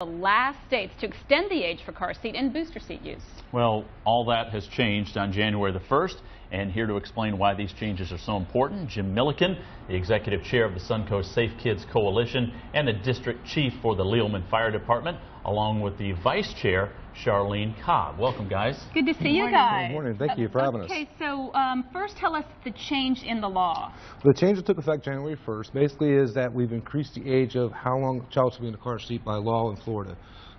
The last states to extend the age for car seat and booster seat use. Well, all that has changed on January the 1st, and here to explain why these changes are so important, Jim Millican, the executive chair of the Suncoast Safe Kids Coalition and the district chief for the Lealman Fire Department, along with the vice chair, Charlene Cobb. Welcome, guys. Good to see you guys. Good morning. Thank you for having us. Okay, so first tell us the change in the law. The change that took effect January 1st basically is that we've increased the age of how long a child should be in a car seat by law in Florida.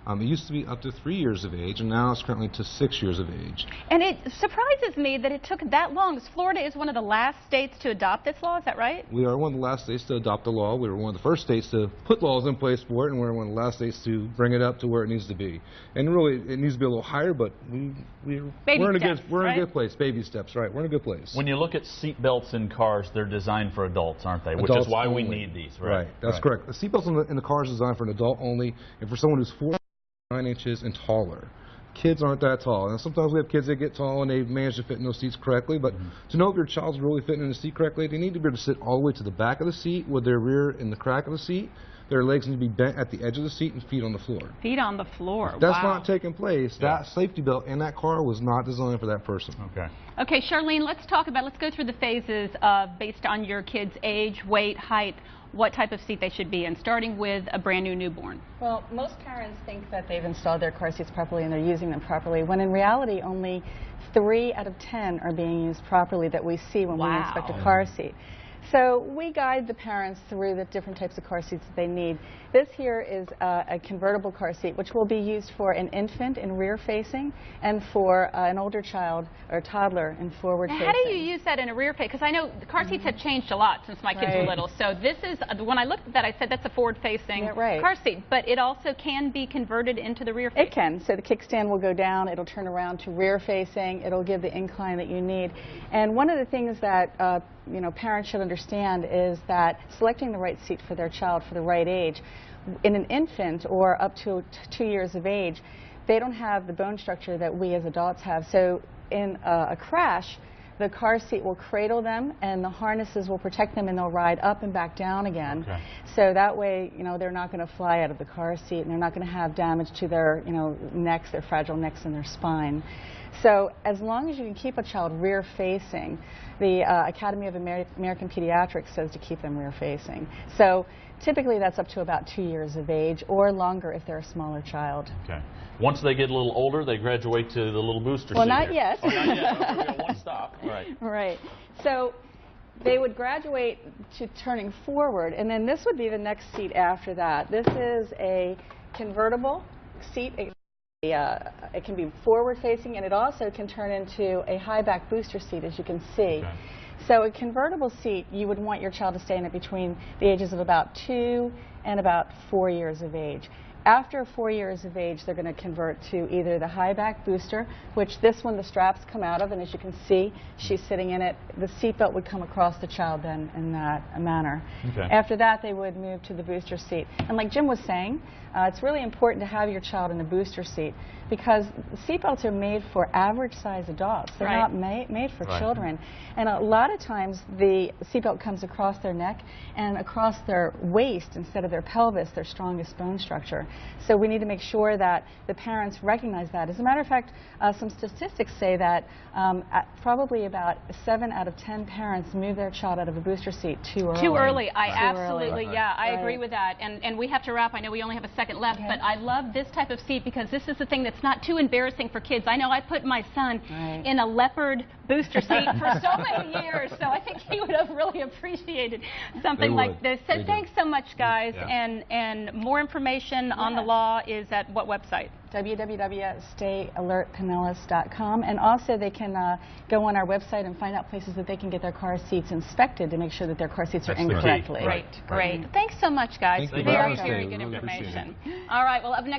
It used to be up to 3 years of age, and now it's currently to 6 years of age. And it surprises me that it took that long. Florida is one of the last states to adopt this law, is that right? We are one of the last states to adopt the law. We were one of the first states to put laws in place for it, and we're one of the last states to bring it up to where it needs to be. And really, it needs to be a little higher, but we're in a good place. Baby steps, right? We're in a good place. When you look at seat belts in cars, they're designed for adults, aren't they? Which is why we need these, right? Right, that's correct. The seat belts in the cars are designed for an adult only, and for someone who's 9 inches and taller. Kids aren't that tall, and sometimes we have kids that get tall and they manage to fit in those seats correctly, but to know if your child's really fitting in the seat correctly, they need to be able to sit all the way to the back of the seat with their rear in the crack of the seat. Their legs need to be bent at the edge of the seat and feet on the floor. Feet on the floor. If that's not taking place. That safety belt in that car was not designed for that person. Okay, Charlene, let's go through the phases based on your kid's age, weight, height, what type of seat they should be in, starting with a brand new newborn. Well, most parents think that they've installed their car seats properly and they're using them properly, when in reality only 3 out of 10 are being used properly that we see when we inspect a car seat. So we guide the parents through the different types of car seats that they need. This here is a convertible car seat, which will be used for an infant in rear facing and for an older child or toddler in forward facing. How do you use that in a rear face? Because I know the car seats have changed a lot since my kids were little. So this is, when I looked at that, I said that's a forward facing car seat, but it also can be converted into the rear facing. It can. So the kickstand will go down, it'll turn around to rear facing, it'll give the incline that you need. And one of the things that parents should understand is that selecting the right seat for their child for the right age, in an infant or up to 2 years of age, they don't have the bone structure that we as adults have. So in a crash, the car seat will cradle them and the harnesses will protect them and they'll ride up and back down again. So that way, they're not going to fly out of the car seat and they're not going to have damage to their, necks, their fragile necks and their spine. So as long as you can keep a child rear facing, the Academy of American Pediatrics says to keep them rear facing. So typically that's up to about 2 years of age or longer if they're a smaller child. Once they get a little older, they graduate to the little booster seat. Well, not yet. Oh, not yet. One stop. Right. So they would graduate to turning forward, and then this would be the next seat after that. This is a convertible seat. It can be forward-facing, and it also can turn into a high-back booster seat, as you can see. So a convertible seat, you would want your child to stay in it between the ages of about 2 and about 4 years of age. After 4 years of age, they're going to convert to either the high-back booster, which this one the straps come out of, and as you can see, she's sitting in it. The seatbelt would come across the child then in that manner. After that, they would move to the booster seat. And like Jim was saying, it's really important to have your child in the booster seat because seatbelts are made for average-sized adults. They're not made for children. And a lot of times, the seatbelt comes across their neck and across their waist instead of their pelvis, their strongest bone structure. So we need to make sure that the parents recognize that. As a matter of fact, some statistics say that probably about 7 out of 10 parents move their child out of a booster seat too early. Too early. I agree with that. And we have to wrap. I know we only have a second left, but I love this type of seat because this is the thing that's not too embarrassing for kids. I know I put my son in a leopard booster seat for so many years, so I think he would have really apprayed something like this. So thanks so much, guys. And more information on the law is at what website? www.stayalertpinellas.com, and also they can go on our website and find out places that they can get their car seats inspected to make sure that their car seats are in correctly. Great. Thanks so much, guys. Thank you. Very good information. All right, well, up next.